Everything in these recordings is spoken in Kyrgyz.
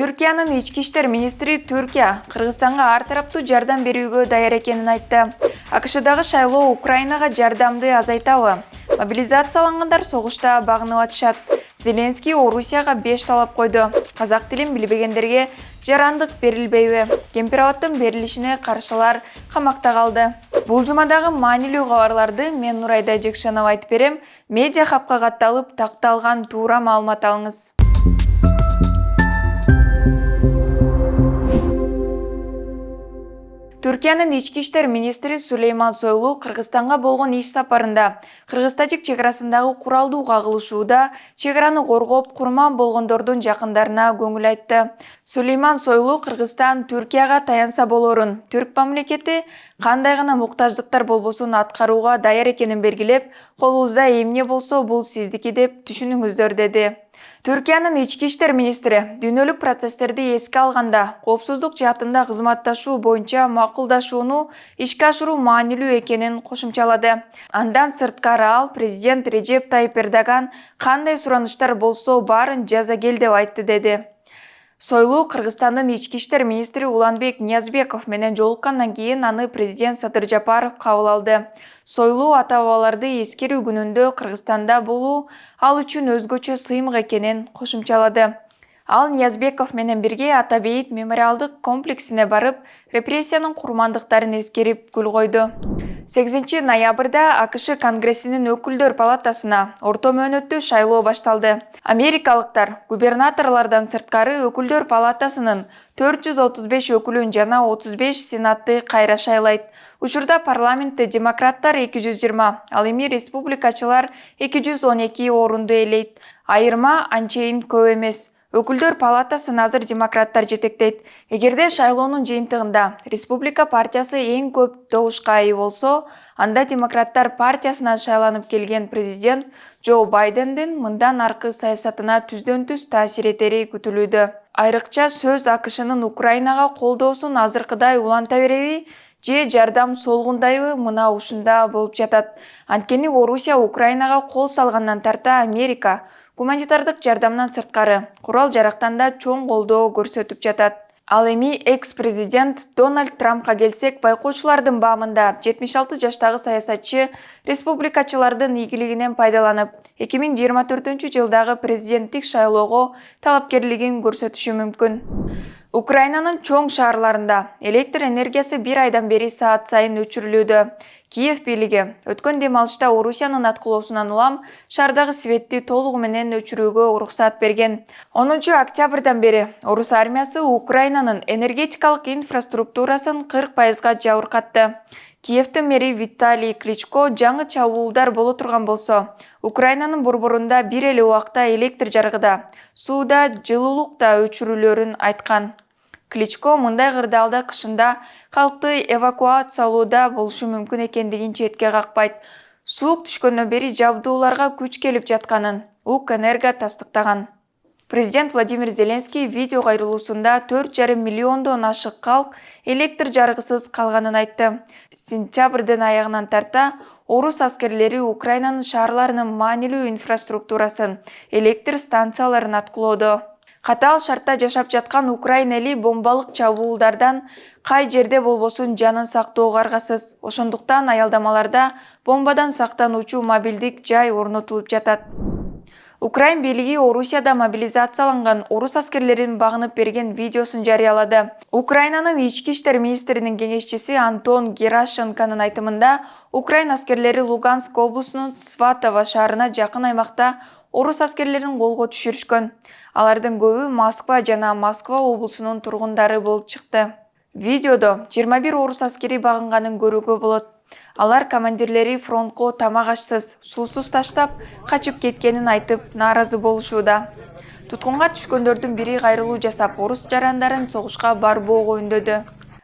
Түркиянын ички иштер министри Түркия Кыргызстанга ар тараптуу жардам берүүгө даяр экенин айтты. АКШдагы шайлоо Украинага жардамды азайтабы? Мобилизациялангандар согушта багынып атышат. Зеленский Орусияга 5 талап койду. Казак тилин билбегендерге жарандык берилбейби? Кемпир-абаттын берилишине каршылар камакта калды. Бул жумадагы маанилүү кабарларды мен Нурайда Жекшанова айтып берем. Медиа хабка катталып, такталган туура маалымат алыңыз. Түркиянын ички иштер министри Сулейман Сойлу Кыргызстанга болгон иш сапарында кыргыз-тажик чегарасындагы куралдуу кагылышууда чегараны коргоп курман болгондордун жакындарына көңүл айтты. Сулейман Сойлу Кыргызстан Түркияга таянса болорун, Түрк мамлекети кандай гана муктаждыктар болбосун аткарууга даяр экенин белгилеп, колубузда эмне болсо бул сиздики деп түшүнүңүздөр деди. Түркиянын ички иштер министри дүйнөлүк процесстерди эске алганда коопсуздук жаатында кызматташуу боюнча макулдашууну ишке ашыруу маанилүү экенин кошумчалады. Андан сырткары ал президент Режеп Тайип Эрдоган кандай суранычтар болсо баарын жаза кел деп айтты деди. Сойлу Кыргызстандын ички иштер министри Уланбек Ниязбеков менен жолуккандан кийин аны президент Садыр Жапаров кабыл алды. Сойлу ата-бабаларды эскерүү күнүндө Кыргызстанда болуу ал үчүн өзгөчө сыймык экенин кошумчалады. Ал Ниязбеков менен бирге Ата-Бейит мемориалдык комплексине барып, репрессиянын курмандыктарын эскерип гүл койду. 8 ноябрда АКШ Конгрессинин өкүлдөр палатасына орто мөөнөттүү шайлоо башталды. Америкалыктар губернаторлордон сырткары өкүлдөр палатасынын 435 өкүлүн жана 35 сенатты кайра шайлайт. Учурда парламентте демократтар 220, ал эми республикачылар 212 орунду ээлейт. Айырма анчейин көп эмес. Өкүлдөр палатасын азыр демократтар жетектейт. Эгерде шайлоонун жыйынтыгында Республика партиясы эң көп добушка ээ болсо, анда демократтар партиясынан шайланып келген президент Джо Байдендин мындан аркы саясатына түздөн-түз таасир этери күтүлүүдө. Айрыкча сөз АКШнын Украинага колдоосун азыркыдай уланта береби же жардам солгундайбы мына ушунда болуп жатат. Анткени Орусия Украинага кол салгандан тарта Америка гуманитардык жардамдан сырткары курал-жарактан да чоң колдоо көрсөтүп жатат. Ал эми экс-президент Дональд Трампка келсек, байкоочулардын баамында 76 жаштагы саясатчы республикачылардын ийгилигинен пайдаланып, 2024-жылдагы президенттик шайлоого талапкерлигин көрсөтүшү мүмкүн. Украинанын чоң шаарларында электр энергиясы бир айдан бери саат сайын өчүрүлүүдө. Киев бийлиги өткөн дем алышта Орусиянын аткылоосунан улам шаардагы светти толугу менен өчүрүүгө уруксаат берген. 10 октябрдан бери Орус армиясы Украинанын энергетикалык инфраструктурасын 40%га жабыркатты. Киевдин мэри Виталий Кличко жаңы чабуулдар боло турган болсо, Украинанын борборунда бир эле убакта электр жарыгыда, сууда, жылуулук да өчүрүлөрүн айткан. Кличко мындай кырдаалда кышында калкты эвакуациялоодо болушу мүмкүн экендигин четке какпайт. Суук түшкөндөн бери жабдууларга күч келип жатканын Укэнерго тастыктаган. Президент Владимир Зеленский видео кайрылуусунда 4,5 миллиондон ашык калк электр жарыгысыз калганын айтты. Сентябрдын аягынан тарта орус аскерлери Украинанын шаарларынын маанилүү инфраструктурасын, электр станцияларын аткылоодо. Катаал шартта жашап жаткан Украин эли бомбалык чабуулдардан кай жерде болбосун жанын сактоого аргасыз. Ошондуктан аялдамаларда бомбадан сактануучу мобилдик жай орнотулуп жатат. Украин бийлиги Орусияда мобилизацияланган орус аскерлерин багынып берген видеосун жарыялады. Украинанын ички иштер министринин кеңешчиси Антон Герашенконун айтымында, Украин аскерлери Луганск облусунун Сватово шаарына жакын аймакта орус аскерлерин колго түшүрүшкөн. Алардын көбү Москва жана Москва облусунун тургундары болуп чыкты. Видеодо 21 орус аскери багынганын көрүүгө болот. Алар командирлери фронтко тамак ашсыз, суусуз таштап, качып кеткенин айтып, нааразы болушууда. Туткунга түшкөндөрдүн бири кайрылуу жасап, орус жарандарын согушка барбоого үндөдү.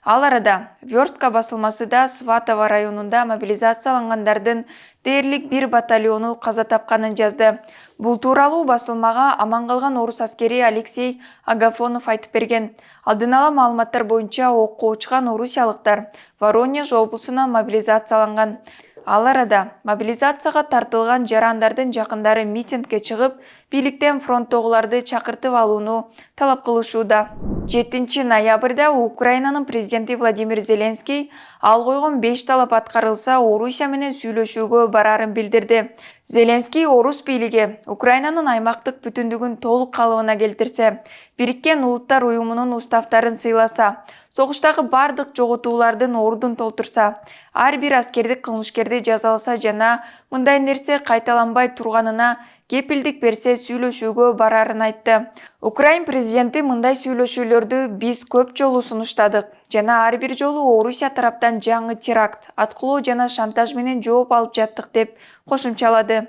Ал арада Верстка басылмасы да Сватово районунда мобилизациялангандардын дээрлик бир батальону каза тапканын жазды. Бул тууралуу басылмага аман калган орус аскери Алексей Агафонов айтып берген. Алдын ала маалыматтар боюнча окко учкан орусиялыктар Воронеж облусуна мобилизацияланган. Ал арада мобилизацияга тартылган жарандардын жакындары митингге чыгып, бийликтен фронттогуларды чакыртып алууну талап кылышууда. 7 ноябрда Украинанын президенти Владимир Зеленский ал койгон 5 талап аткарылса, Орусия менен сүйлөшүүгө барарын билдирди. Зеленский орус бийлиги Украинанын аймактык бүтүндүгүн толук калыбына келтирсе, Бириккен Улуттар Уюмунун уставтарын сыйласа, согуштагы бардык жоготуулардын ордун толтурса, ар бир аскердик кылмышкерди жазаласа жана мындай нерсе кайталанбай турганына кепилдик берсе сүйлөшүүгө барарын айтты. Украин президенти мындай сүйлөшүүлөрдү биз көп жолу сунуштадык жана ар бир жолу Орусия тараптан жаңы теракт, аткылоо жана шантаж менен жооп алып жаттык деп кошумчалады.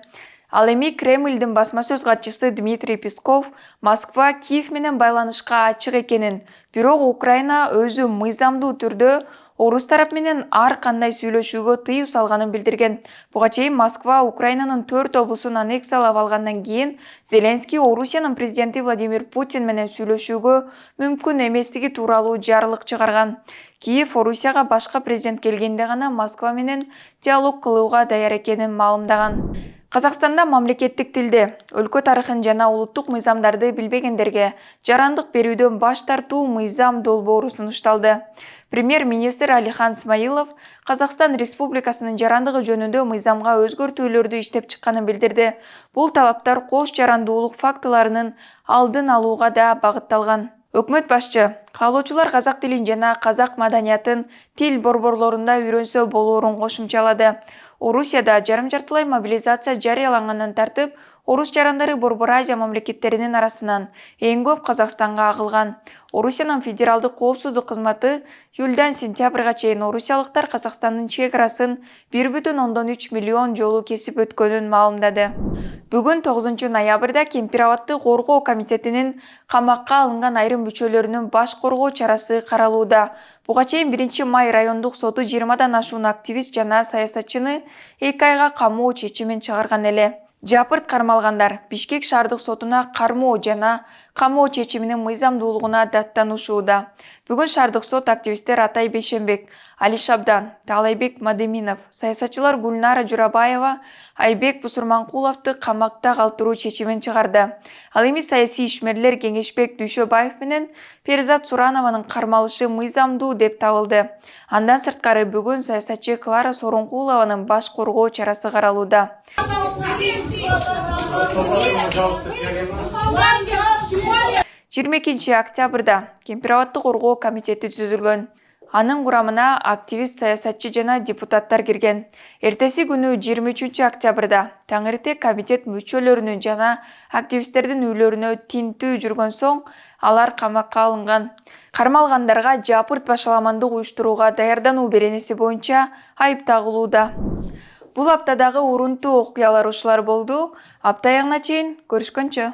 Ал эми Кремлдин басма сөз катчысы Дмитрий Песков Москва Киев менен байланышка ачык экенин, бирок Украина өзү мыйзамдуу түрдө орус тарап менен ар кандай сүйлөшүүгө тыюу салганын билдирген. Буга чейин Москва Украинанын 4 облусун аннексиялап алгандан кийин Зеленский Орусиянын президенти Владимир Путин менен сүйлөшүүгө мүмкүн эместиги тууралуу жарлык чыгарган. Киев Орусияга башка президент келгенде гана Москва менен диалог кылууга даяр экенин маалымдаган. Казакстанда мамлекеттик тилде өлкө тарыхын жана улуттук мыйзамдарды билбегендерге жарандык берүүдөн баш тартуу мыйзам долбоору сунушталды. Премьер-министр Алихан Смайылов Казакстан Республикасынын жарандыгы жөнүндө мыйзамга өзгөртүүлөрдү иштеп чыкканын билдирди. Бул талаптар кош жарандуулук фактыларынын алдын алууга да багытталган. Өкмөт башчы каалоочулар казак тилин жана казак маданиятын тил борборлорунда үйрөнсө болоорун кошумчалады. Орусияда жарым-жартылай мобилизация жарыялангандан тартып, орус жарандары Борбор Азия мамлекеттеринин арасынан эң көп Казакстанга агылган. Орусиянын федералдык коопсуздук кызматы июльдан сентябрга чейин орусиялыктар Казакстандын чек арасын 1,3 миллион жолу кесип өткөнүн маалымдады. Бүгүн 9 ноябрда Кемпир-Абадты коргоо комитетинин камакка алынган айрым мүчөлөрүнүн баш коргоо чарасы каралууда. Буга чейин 1 май райондук соту 20дан ашуун активист жана саясатчыны 2 айга камоо чечимин чыгарган эле. Жапырт кармалгандар Бишкек шаардык сотуна кармоо жана камоо чечиминин мыйзамдуулугуна даттанышууда. Бүгүн шаардык сот активисттер Атай Бейшенбек, Али Шабдан, Таалайбек Мадеминов, саясатчылар Гүлнара Журабаева, Айбек Бусурманкуловду камакта калтыруу чечимин чыгарды. Ал эми саясий ишмерлер Кеңешбек Дүйшөбаев менен Перизат Суранованын кармалышы мыйзамдуу деп табылды. Андан сырткары бүгүн саясатчы Клара Соронкулованын баш коргоо чарасы каралууда. 22 октябрда Кемпир-Абадты коргоо комитети түзүлгөн. Анын курамына активист, саясатчы жана депутаттар кирген. Эртеси күнү 23 октябрда таң эрте комитет мүчөлөрүнүн жана активисттердин үйлөрүнө тинтүү жүргөн соң алар камакка алынган. Кармалгандарга жапырт башаламандык уюштурууга даярдануу беренеси боюнча айып тагылууда. Бул аптадагы урунтуу окуялар ушулар болду. Апта аягына чейин көрүшкөнчө.